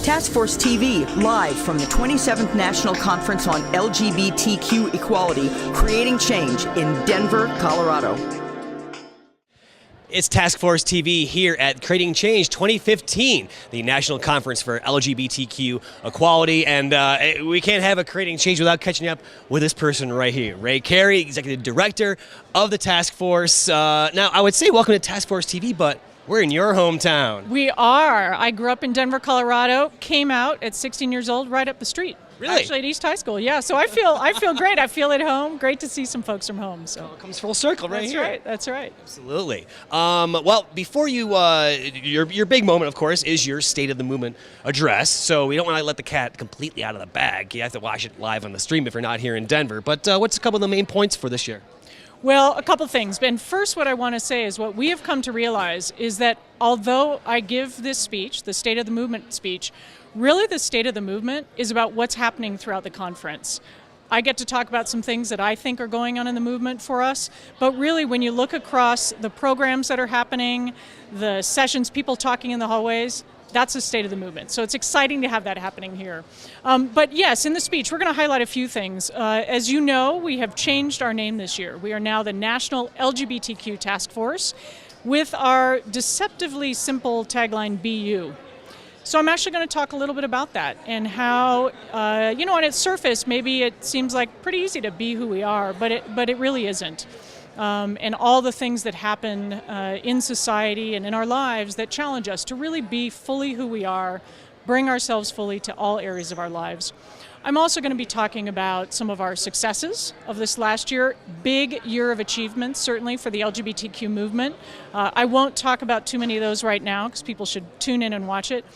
Task Force TV, live from the 27th National Conference on LGBTQ Equality, Creating Change in Denver, Colorado. It's Task Force TV here at Creating Change 2015, the National Conference for LGBTQ Equality. And we can't have a Creating Change without catching up with this person right here, Rea Carey, Executive Director of the Task Force. Now, I would say welcome to Task Force TV, but we're in your hometown. We are. I grew up in Denver, Colorado, came out at 16 years old right up the street. Really? Actually, at East High School, yeah. So I feel great. I feel at home. Great to see some folks from home. So it comes full circle right here. That's right. That's right. Absolutely. Well, before you, your big moment, of course, is your State of the Movement address. So we don't want to let the cat completely out of the bag. You have to watch it live on the stream if you're not here in Denver. But what's a couple of the main points for this year? Well, a couple things. And first, what I want to say is what we have come to realize is that although I give this speech, the State of the Movement speech, really the State of the Movement is about what's happening throughout the conference. I get to talk about some things that I think are going on in the movement for us, but really when you look across the programs that are happening, the sessions, people talking in the hallways, that's the State of the Movement. So it's exciting to have that happening here. But yes, in the speech, we're going to highlight a few things. As you know, we have changed our name this year. We are now the National LGBTQ Task Force with our deceptively simple tagline, Be You. So I'm actually going to talk a little bit about that and how, on its surface, maybe it seems like pretty easy to be who we are, but it really isn't. And all the things that happen in society and in our lives that challenge us to really be fully who we are, bring ourselves fully to all areas of our lives. I'm also going to be talking about some of our successes of this last year. Big year of achievements, certainly, for the LGBTQ movement. I won't talk about too many of those right now because people should tune in and watch it.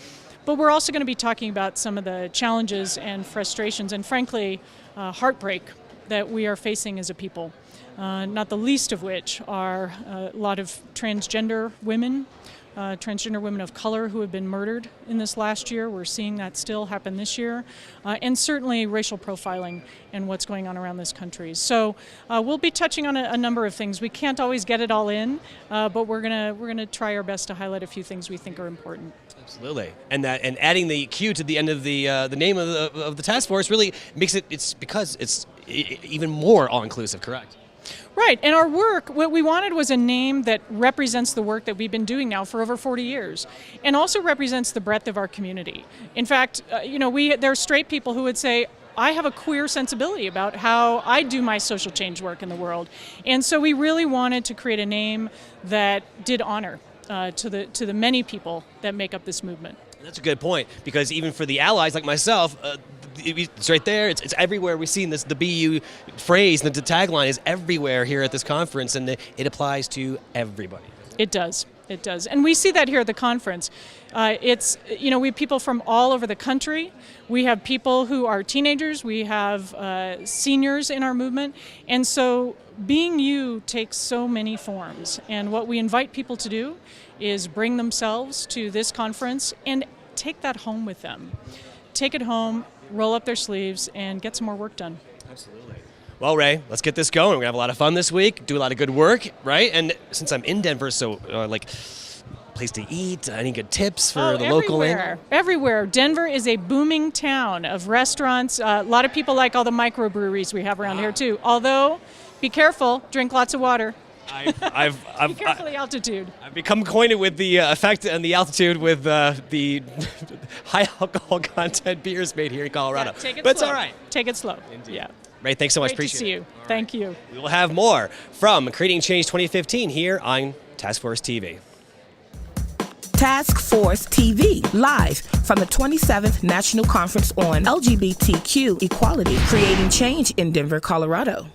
But we're also going to be talking about some of the challenges and frustrations and, frankly, heartbreak that we are facing as a people. Not the least of which are a lot of transgender women of color who have been murdered in this last year. We're seeing that still happen this year. And certainly racial profiling and what's going on around this country. So we'll be touching on a number of things. We can't always get it all in, but we're gonna try our best to highlight a few things we think are important. Absolutely, and adding the Q to the end of the name of the task force really makes it's even more all-inclusive, correct? Right, and our work, what we wanted was a name that represents the work that we've been doing now for over 40 years, and also represents the breadth of our community. In fact, there are straight people who would say, I have a queer sensibility about how I do my social change work in the world, and so we really wanted to create a name that did honor to the many people that make up this movement. That's a good point, because even for the allies like myself, it's right there. It's everywhere. We've seen this. The BU phrase, the tagline is everywhere here at this conference, and it applies to everybody. It does. It does. And we see that here at the conference. We have people from all over the country. We have people who are teenagers. We have seniors in our movement. And so being you takes so many forms. And what we invite people to do is bring themselves to this conference and take that home with them. Take it home, roll up their sleeves, and get some more work done. Absolutely. Well, Rea, let's get this going. We're going to have a lot of fun this week, do a lot of good work, right? And since I'm in Denver, so place to eat, any good tips for the local? Everywhere. Denver is a booming town of restaurants. A lot of people like all the microbreweries we have around here, too. Although, be careful, drink lots of water. Be careful the altitude. I've become acquainted with the effect and the altitude with the high alcohol content beers made here in Colorado. Yeah, take it but slow. It's all right. Take it slow. Indeed. Yeah. Rea, thanks so much. Great Appreciate to see it. you. Thank you. We will have more from Creating Change 2015 here on Task Force TV. Task Force TV, live from the 27th National Conference on LGBTQ Equality, Creating Change in Denver, Colorado.